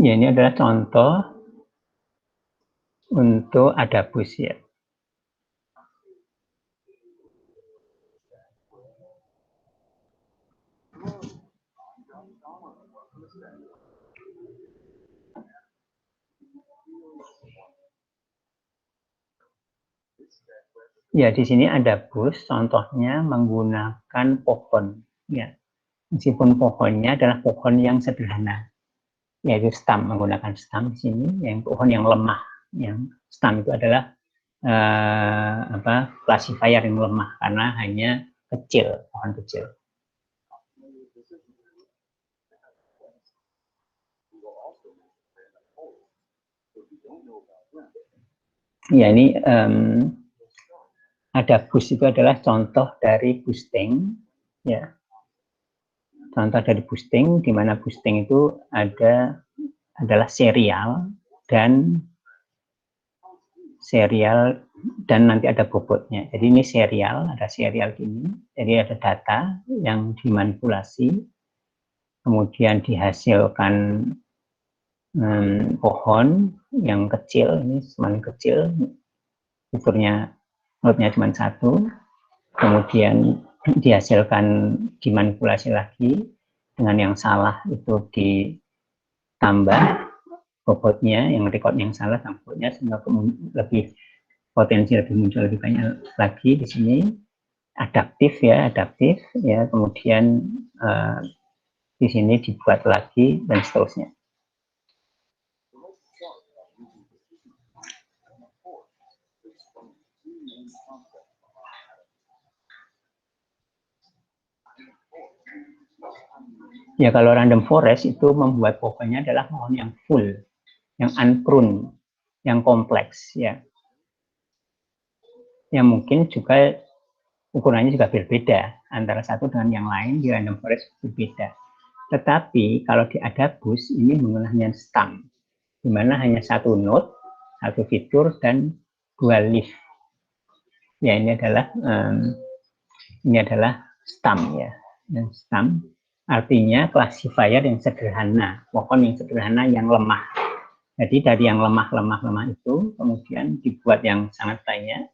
Ya, ini adalah contoh untuk adabus ya. Ya, di sini ada bus, contohnya menggunakan pohon. Ya, meskipun pohonnya adalah pohon yang sederhana, yaitu stam, menggunakan stam di sini, yang pohon yang lemah. Yang stam itu adalah classifier yang lemah karena hanya kecil, pohon kecil. Ya, ini adabus itu adalah contoh dari boosting, ya. Contoh dari boosting, di mana boosting itu adalah serial dan nanti ada bobotnya. Jadi ini serial, ada serial gini. Jadi ada data yang dimanipulasi, kemudian dihasilkan pohon yang kecil, ini semakin kecil, fiturnya node-nya cuma satu, kemudian dihasilkan, dimanipulasi lagi dengan yang salah itu ditambah bobotnya, yang record yang salah tambah bobotnya sehingga lebih potensi lebih muncul lebih banyak lagi di sini. Adaptif ya, kemudian di sini dibuat lagi dan seterusnya. Ya, kalau random forest itu membuat pohonnya adalah pohon yang full, yang unpruned, yang kompleks ya. Yang mungkin juga ukurannya juga berbeda antara satu dengan yang lain, di random forest berbeda. Tetapi kalau di adabus ini menggunakan stam, di mana hanya satu node, satu fitur dan dua leaf. Ya, ini adalah stam ya. Dan stam artinya classifier yang sederhana, pohon yang sederhana yang lemah. Jadi dari yang lemah itu kemudian dibuat yang sangat banyak,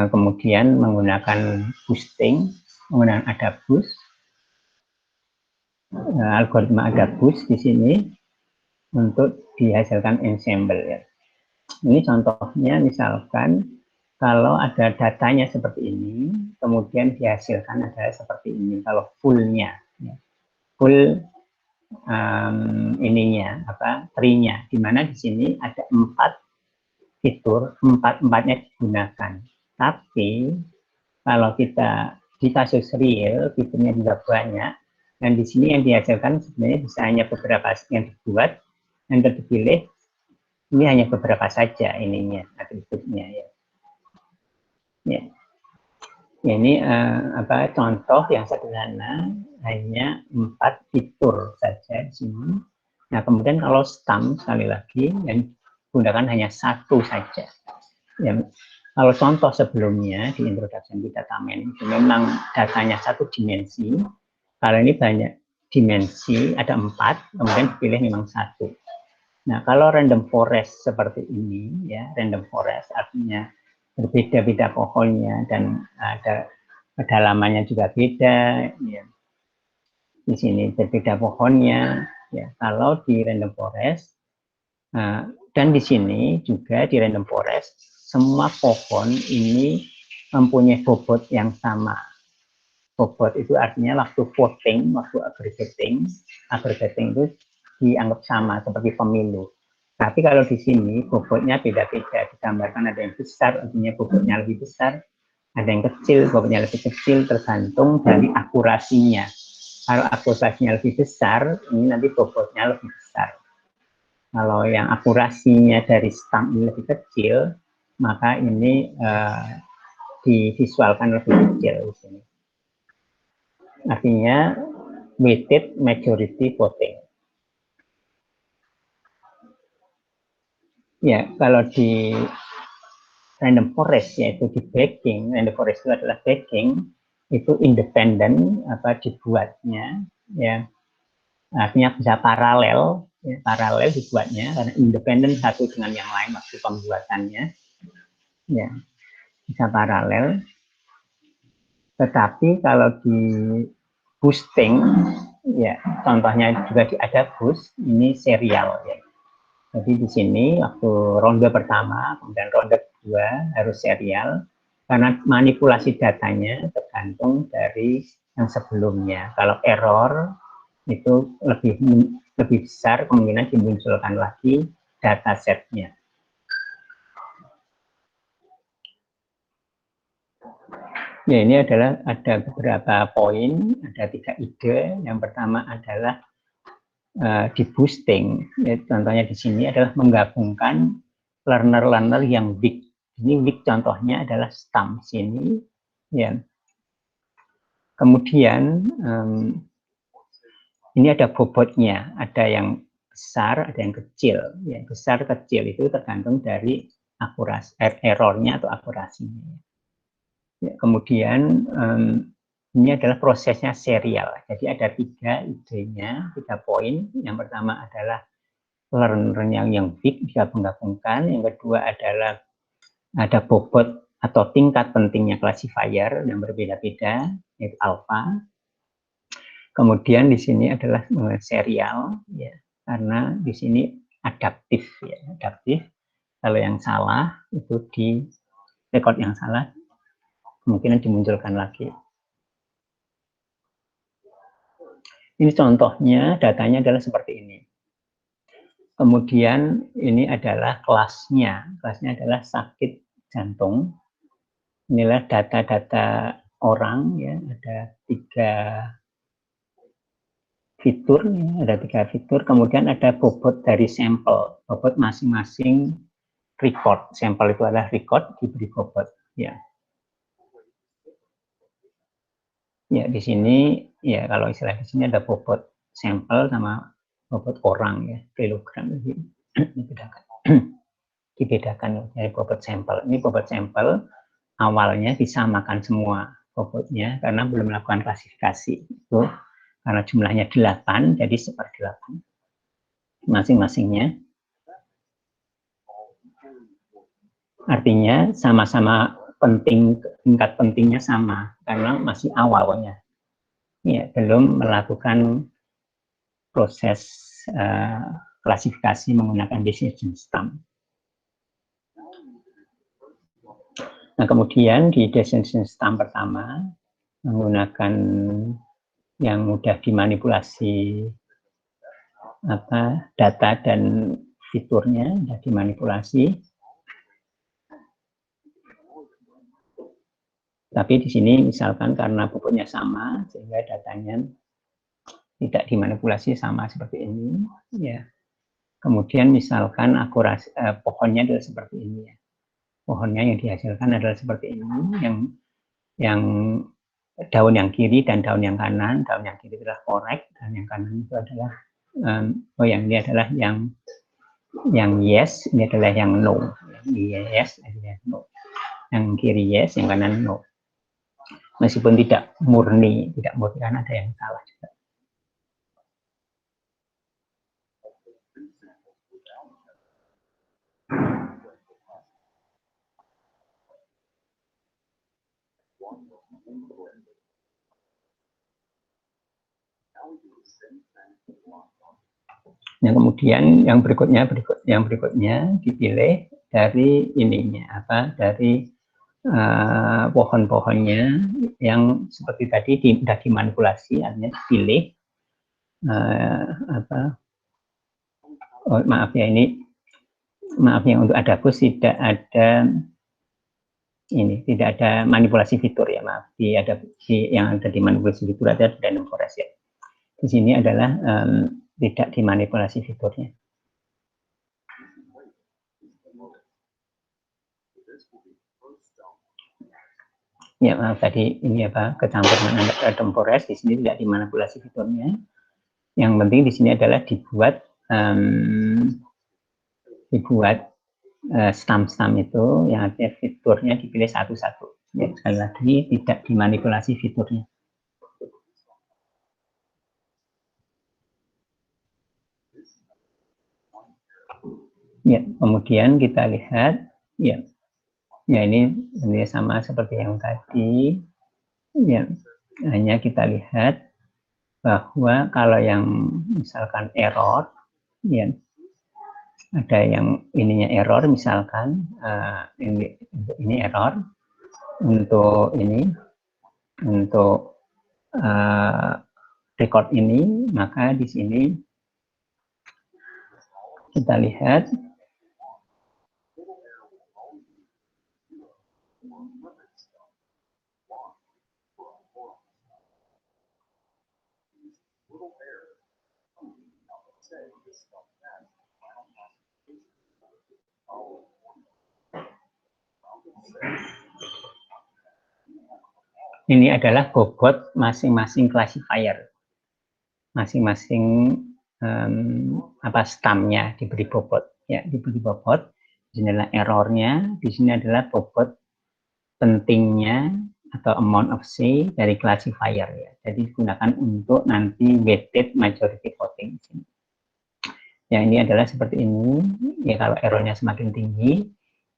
kemudian menggunakan boosting, menggunakan adabus, algoritma adabus di sini untuk dihasilkan ensemble ya. Ini contohnya misalkan kalau ada datanya seperti ini, kemudian dihasilkan adalah seperti ini. Kalau fullnya, ya. Full tree-nya, di mana di sini ada 4 fitur, empatnya digunakan. Tapi kalau kita di kasus real, fiturnya juga banyak, dan di sini yang dihasilkan sebenarnya bisa hanya beberapa yang dibuat, yang terpilih ini hanya beberapa saja ininya, atributnya ya. Ya. Ini contoh yang sederhana, hanya 4 fitur saja di sini. Nah, kemudian kalau stam sekali lagi yang gunakan hanya satu saja. Ya, kalau contoh sebelumnya di introduction to Datamen itu memang datanya satu dimensi. Kalau ini banyak dimensi, ada 4, kemudian dipilih memang satu. Nah, kalau random forest seperti ini, ya, random forest artinya berbeda-beda pohonnya dan ada kedalamannya juga beda, ya. Di sini berbeda pohonnya, ya. Kalau di random forest dan di sini juga di random forest semua pohon ini mempunyai bobot yang sama. Bobot itu artinya waktu voting, waktu aggregating itu dianggap sama seperti pemilu. Tapi kalau di sini bobotnya beda-beda, digambarkan ada yang besar, artinya bobotnya lebih besar, ada yang kecil, bobotnya lebih kecil, tergantung dari akurasinya. Kalau akurasinya lebih besar, ini nanti bobotnya lebih besar. Kalau yang akurasinya dari stam ini lebih kecil, maka ini divisualkan lebih kecil di sini. Artinya weighted majority voting. Ya, kalau di random forest yaitu di backing, random forest itu adalah backing, itu independen dibuatnya, ya, artinya bisa paralel ya, paralel dibuatnya karena independen satu dengan yang lain waktu pembuatannya, ya bisa paralel. Tetapi kalau di boosting, ya contohnya juga ada boost, ini serial ya. Jadi di sini waktu ronde pertama, kemudian ronde kedua harus serial, karena manipulasi datanya tergantung dari yang sebelumnya. Kalau error itu lebih besar kemungkinan dimunculkan lagi data setnya. Ya, ini adalah ada beberapa poin, ada 3 ide. Yang pertama adalah di boosting, ya, contohnya di sini adalah menggabungkan learner-learner yang weak. Ini weak contohnya adalah STAM sini, ya. Kemudian ini ada bobotnya, ada yang besar, ada yang kecil. Ya, besar kecil itu tergantung dari akurasi errornya atau akurasinya. Ya, kemudian ini adalah prosesnya serial. Jadi ada 3 idenya, 3 poin. Yang pertama adalah learner yang big bisa menggabungkan. Yang kedua adalah ada bobot atau tingkat pentingnya classifier yang berbeda-beda, yaitu alpha. Kemudian di sini adalah serial, ya, karena di sini adaptif, ya, adaptif. Kalau yang salah itu di record yang salah kemungkinan dimunculkan lagi. Ini contohnya, datanya adalah seperti ini. Kemudian ini adalah kelasnya. Kelasnya adalah sakit jantung. Inilah data-data orang, ya, ada 3 fitur, ya, ada 3 fitur. Kemudian ada bobot dari sampel, bobot masing-masing record. Sampel itu adalah record diberi bobot, ya. Ya, di sini ya kalau istilah di sini ada bobot sampel sama bobot orang, ya, kilogram. Dibedakan. Dibedakan dari bobot sampel. Ini bobot sampel awalnya disamakan semua bobotnya karena belum melakukan klasifikasi. Itu karena jumlahnya 8, jadi 1/8 masing-masingnya. Artinya sama-sama penting, tingkat pentingnya sama karena masih awalnya. Ya, belum melakukan proses klasifikasi menggunakan decision stamp. Nah, kemudian di decision stamp pertama menggunakan yang mudah dimanipulasi data dan fiturnya, mudah dimanipulasi. Tapi di sini misalkan karena bobotnya sama sehingga datanya tidak dimanipulasi sama seperti ini, ya. Kemudian misalkan akurasi pohonnya adalah seperti ini, ya. Pohonnya yang dihasilkan adalah seperti ini, yang daun yang kiri dan daun yang kanan. Daun yang kiri adalah correct dan yang kanan itu adalah yang ini adalah yang yes, ini adalah yang no. Yang yes adalah no. Yang kiri yes, yang kanan no. Meskipun tidak murni karena ada yang salah juga. Yang kemudian yang berikutnya dipilih dari ininya dari pohon-pohonnya yang seperti tadi sudah dimanipulasi, artinya dipilih maaf ya untuk Adabus tidak ada manipulasi fitur, ya, maaf, yang ada di manipulasi fitur ada random forest, ya. Di sini adalah tidak dimanipulasi fiturnya. Ya, maaf tadi ini kecampur dengan random forest, di sini tidak dimanipulasi fiturnya. Yang penting di sini adalah dibuat stamp-stamp itu yang artinya fiturnya dipilih satu-satu. Ya, sekali lagi tidak dimanipulasi fiturnya. Ya, kemudian kita lihat, ya ini sama seperti yang tadi. Ya, hanya kita lihat bahwa kalau yang misalkan error, ya ada yang ininya error, misalkan ini error untuk ini, untuk record ini, maka di sini kita lihat ini adalah bobot masing-masing classifier, masing-masing stamnya diberi bobot, ya diberi bobot. Di sini adalah errornya, di sini adalah bobot pentingnya atau amount of say dari classifier, ya. Jadi digunakan untuk nanti weighted majority voting. Ya, ini adalah seperti ini. Ya, kalau errornya semakin tinggi,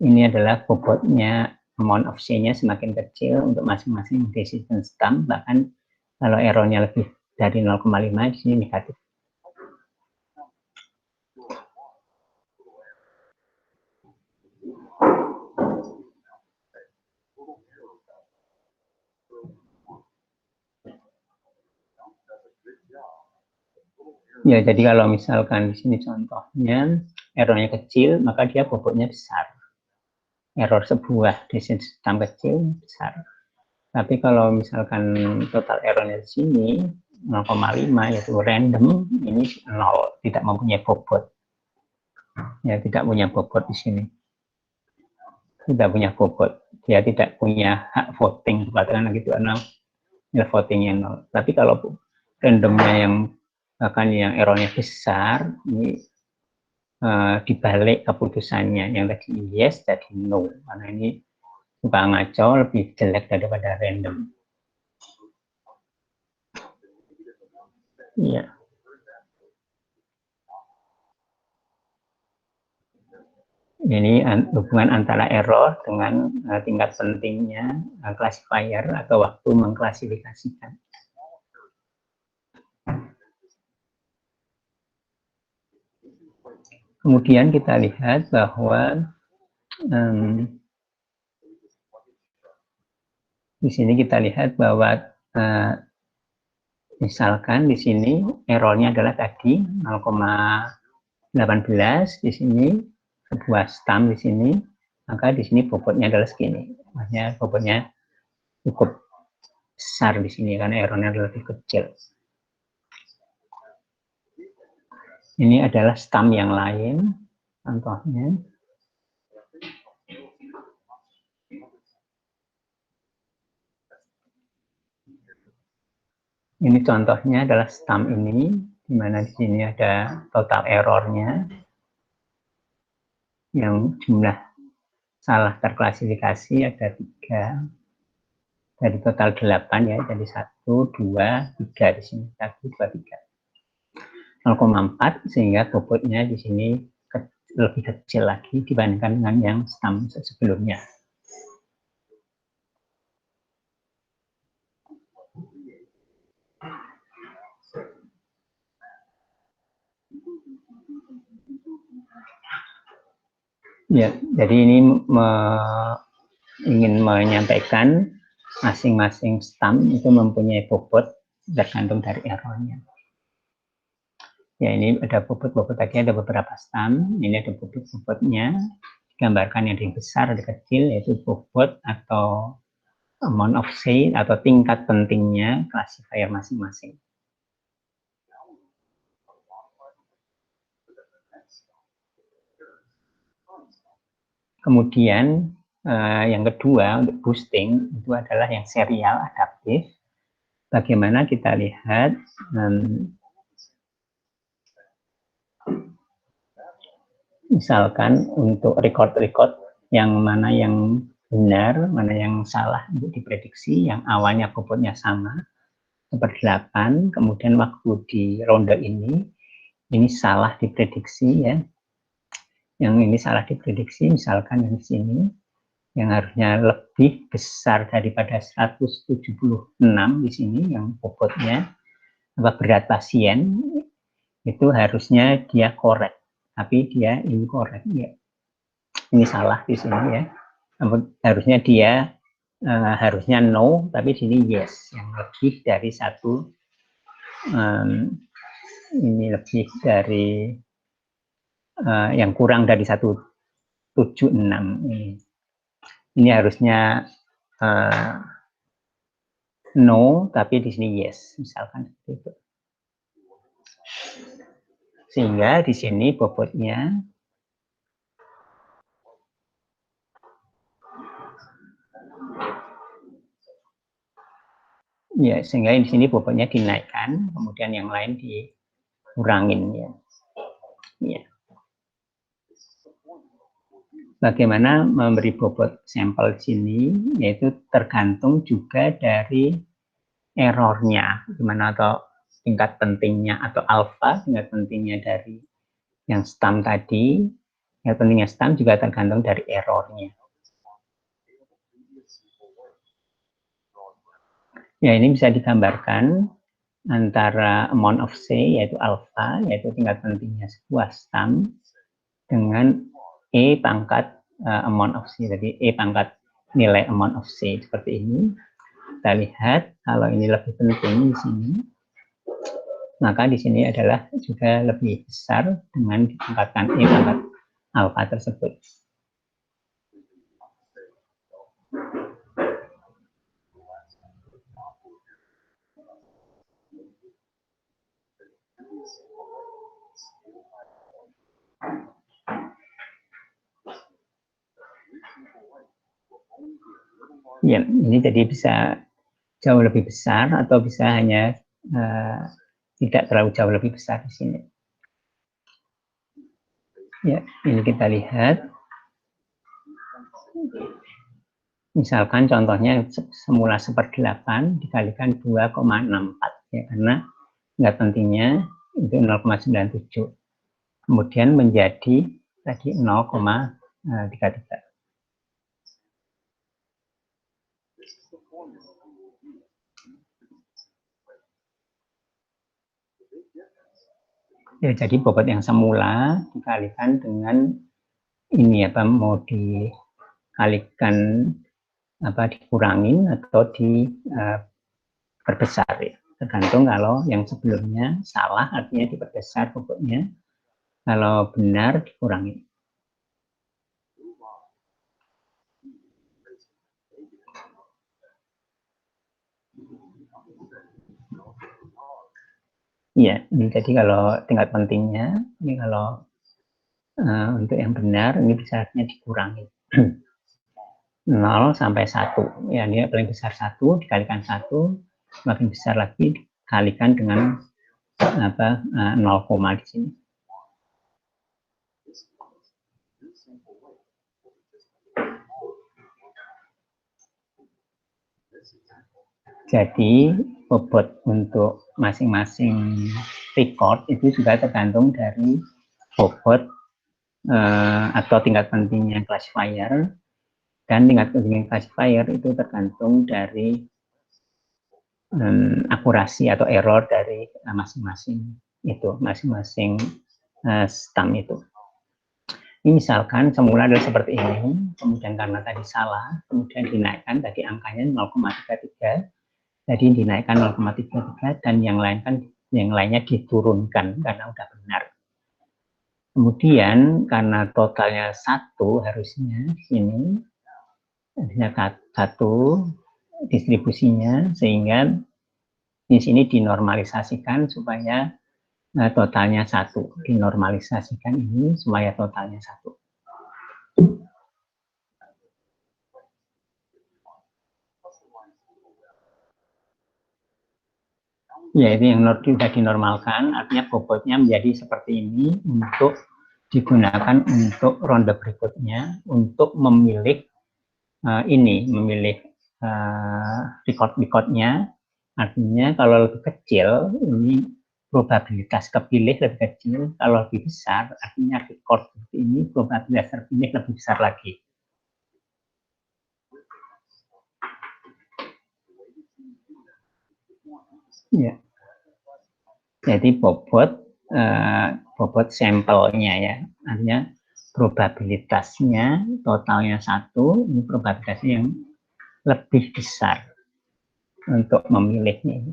ini adalah bobotnya, amount of say-nya semakin kecil untuk masing-masing decision stamp. Bahkan kalau errornya lebih dari 0,5, di sini negatif. Ya, jadi kalau misalkan di sini contohnya errornya kecil, maka dia bobotnya besar. Error sebuah decision stamp kecil besar. Tapi kalau misalkan total errornya di sini 0,5, yaitu random, ini 0, tidak mempunyai bobot. Ya, tidak punya bobot di sini. Tidak punya bobot. Dia tidak punya hak voting, katakanlah gitu, ya votingnya 0. Tapi kalau randomnya yang bahkan yang errornya besar, ini dibalik keputusannya, yang tadi yes jadi no, karena ini suka ngaco, lebih jelek daripada random. Iya. Ini hubungan antara error dengan tingkat pentingnya classifier atau waktu mengklasifikasikan. Kemudian kita lihat bahwa di sini kita lihat bahwa misalkan di sini errornya adalah tadi 0,18, di sini sebuah stamp di sini, maka di sini bobotnya adalah segini. Maksudnya bobotnya cukup besar di sini karena errornya lebih kecil. Ini adalah stamp yang lain, contohnya. Ini contohnya adalah stamp ini, di mana di sini ada total errornya, yang jumlah salah terklasifikasi ada 3, dari total 8 ya, jadi 1, 2, 3 di sini, 1, 2, 3. 0,4, sehingga bobotnya di sini lebih kecil lagi dibandingkan dengan yang stamp sebelumnya. Ya, jadi ini ingin menyampaikan masing-masing stamp itu mempunyai bobot tergantung dari errornya. Ya, ini ada bobot-bobot tadi, ada beberapa stamp, ini ada bobot-bobotnya, digambarkan yang besar, ada kecil, yaitu bobot atau amount of say atau tingkat pentingnya classifier masing-masing. Kemudian yang kedua untuk boosting itu adalah yang serial adaptif. Bagaimana kita lihat misalkan untuk record yang mana yang benar, mana yang salah untuk diprediksi, yang awalnya bobotnya sama, seperti 8, kemudian waktu di ronde ini salah diprediksi ya. yang ini salah diprediksi, misalkan yang di sini, yang harusnya lebih besar daripada 176 di sini, yang bobotnya, berat pasien, itu harusnya dia correct, tapi dia incorrect. Ya. Ini salah di sini ya. Harusnya dia harusnya no, tapi di sini yes, yang lebih dari satu, ini lebih dari yang kurang dari 176 ini. Ini harusnya no, tapi di sini yes, misalkan itu. Sehingga di sini bobotnya ya, sehingga di sini bobotnya dinaikkan, kemudian yang lain dikurangin ya. Ya. Bagaimana memberi bobot sampel di sini, yaitu tergantung juga dari errornya, gimana atau tingkat pentingnya atau alfa, tingkat pentingnya dari yang stam tadi, tingkat pentingnya stam juga tergantung dari errornya. Ya, ini bisa digambarkan antara amount of C, yaitu alfa, yaitu tingkat pentingnya sebuah stam, dengan E pangkat amount of C, jadi E pangkat nilai amount of C, seperti ini. Kita lihat, kalau ini lebih penting di sini, maka di sini adalah juga lebih besar dengan ditempatkan E pangkat alfa tersebut. Ya, ini jadi bisa jauh lebih besar atau bisa hanya tidak terlalu jauh lebih besar di sini. Ya, ini kita lihat. Misalkan contohnya semula 1/8 dikalikan 2,64 ya, karena tingkat pentingnya itu 0,97. Kemudian menjadi tadi 0,33. Ya, jadi bobot yang semula dikalikan dengan ini apa, mau dikalikan apa, dikurangin atau diperbesar ya. Tergantung, kalau yang sebelumnya salah artinya diperbesar bobotnya, kalau benar dikurangi. Iya, jadi kalau tingkat pentingnya, ini kalau untuk yang benar, ini bisa artinya dikurangi. 0 sampai 1. Ya, ini paling besar 1, dikalikan 1, makin besar lagi dikalikan dengan apa 0, di sini. Jadi bobot untuk masing-masing record itu juga tergantung dari bobot atau tingkat pentingnya classifier, dan tingkat pentingnya classifier itu tergantung dari akurasi atau error dari masing-masing itu, masing-masing stam itu. Ini misalkan semula adalah seperti ini, kemudian karena tadi salah, kemudian dinaikkan tadi angkanya 0,33, jadi dinaikkan 0,33, dan yang lainnya diturunkan karena udah benar. Kemudian karena totalnya 1 harusnya di sini, harusnya 1 distribusinya, sehingga di sini dinormalisasikan supaya totalnya 1. Dinormalisasikan ini supaya totalnya 1. Ya, itu yang sudah dinormalkan, artinya bobotnya menjadi seperti ini untuk digunakan untuk ronde berikutnya, untuk memilih memilih record-recordnya. Artinya kalau lebih kecil, ini probabilitas kepilih lebih kecil, kalau lebih besar, artinya record seperti ini, probabilitas terpilih lebih besar lagi. Ya. Jadi bobot sampelnya ya, artinya probabilitasnya totalnya 1, ini probabilitasnya yang lebih besar untuk memilihnya.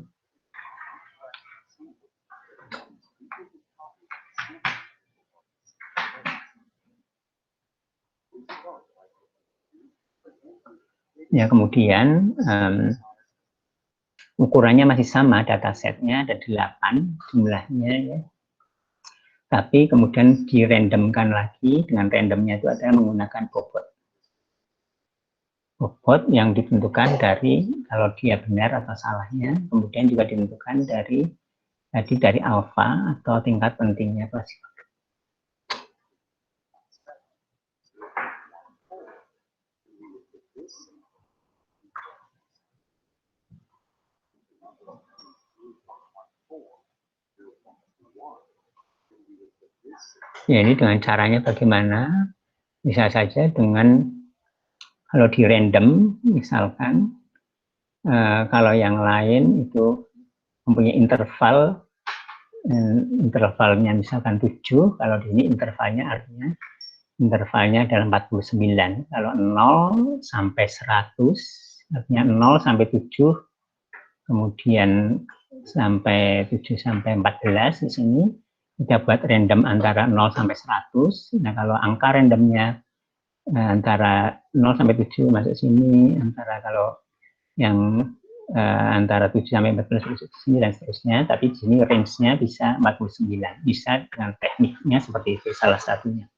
Ya, kemudian ukurannya masih sama, datasetnya ada 8 jumlahnya ya. Tapi kemudian dirandomkan lagi, dengan randomnya itu adalah menggunakan bobot. Bobot yang ditentukan dari kalau dia benar atau salahnya, kemudian juga ditentukan dari alfa atau tingkat pentingnya klasifikator. Ya, ini dengan caranya bagaimana? Bisa saja dengan kalau di random, misalkan kalau yang lain itu mempunyai intervalnya misalkan 7, kalau di ini intervalnya artinya intervalnya adalah 49. Kalau 0 sampai 100, artinya 0 sampai 7, kemudian sampai 7 sampai 14 di sini kita buat random antara 0 sampai 100. Nah, kalau angka randomnya antara 0 sampai 7 masuk sini, antara kalau yang antara 7 sampai 14 masuk sini dan seterusnya, tapi di sini range-nya bisa 49. Bisa dengan tekniknya seperti itu salah satunya.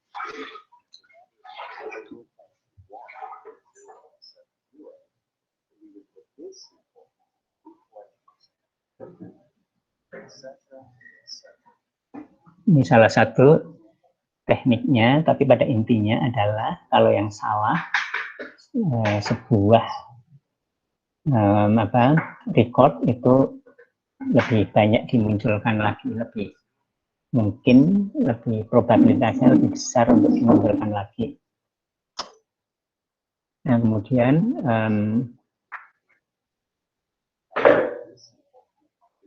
Ini salah satu tekniknya, tapi pada intinya adalah kalau yang salah sebuah record itu lebih banyak dimunculkan lagi, lebih mungkin lebih probabilitasnya lebih besar untuk dimunculkan lagi. Nah, kemudian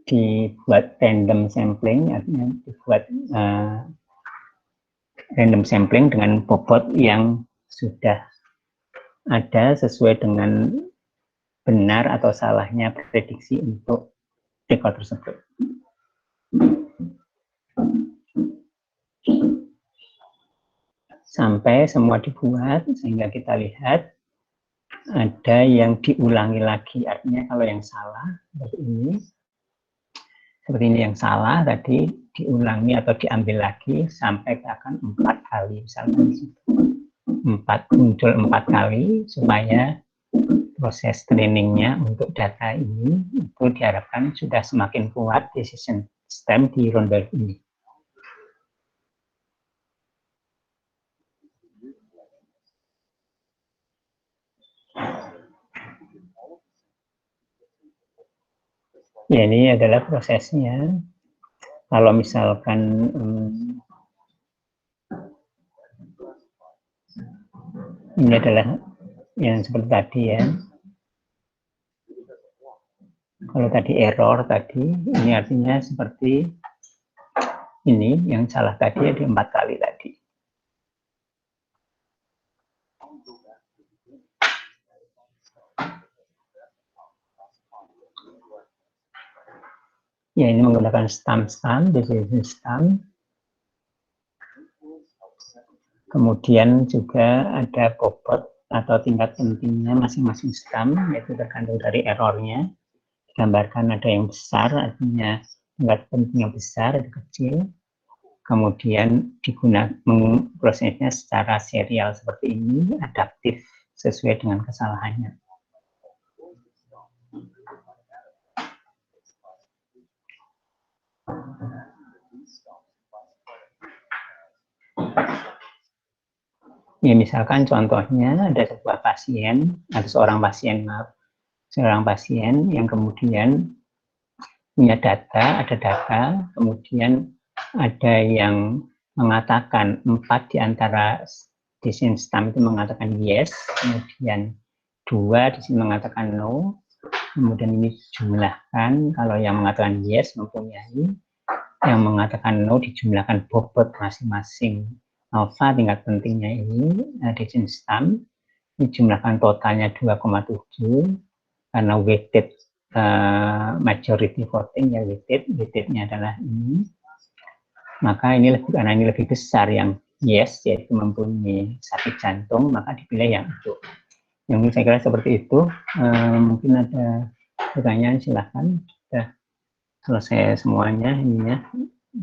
dibuat random sampling, artinya dibuat random sampling dengan bobot yang sudah ada sesuai dengan benar atau salahnya prediksi untuk record tersebut. Sampai semua dibuat sehingga kita lihat ada yang diulangi lagi, artinya kalau yang salah seperti ini yang salah tadi diulangi atau diambil lagi sampai akan 4 kali, misalkan muncul 4 kali supaya proses trainingnya untuk data ini itu diharapkan sudah semakin kuat decision stem di ronde ini. Ya, ini adalah prosesnya. Kalau misalkan ini adalah yang seperti tadi ya. Kalau tadi error tadi, ini artinya seperti ini, yang salah tadi ada 4 kali tadi. Ya, ini menggunakan stamp, decision stamp. Kemudian juga ada bobot atau tingkat pentingnya masing-masing stamp, yaitu tergantung dari errornya. Digambarkan ada yang besar, artinya tingkat penting yang besar, ada kecil. Kemudian digunakan prosesnya secara serial seperti ini, adaptif sesuai dengan kesalahannya. Ya, misalkan contohnya ada sebuah pasien atau seorang pasien yang kemudian punya data, ada data, kemudian ada yang mengatakan 4 di antara disinstam itu mengatakan yes, kemudian 2 di sini mengatakan no, kemudian ini dijumlahkan, kalau yang mengatakan yes mempunyai, yang mengatakan no dijumlahkan bobot masing-masing alfa tingkat pentingnya ini disinstam, dijumlahkan totalnya 2,7 karena weighted majority voting ya, weightednya adalah ini, maka ini lebih, karena ini lebih besar yang yes, yaitu mempunyai sakit jantung, maka dipilih yang itu. Yang saya kira seperti itu. Mungkin ada pertanyaan, silahkan. Sudah selesai semuanya ininya.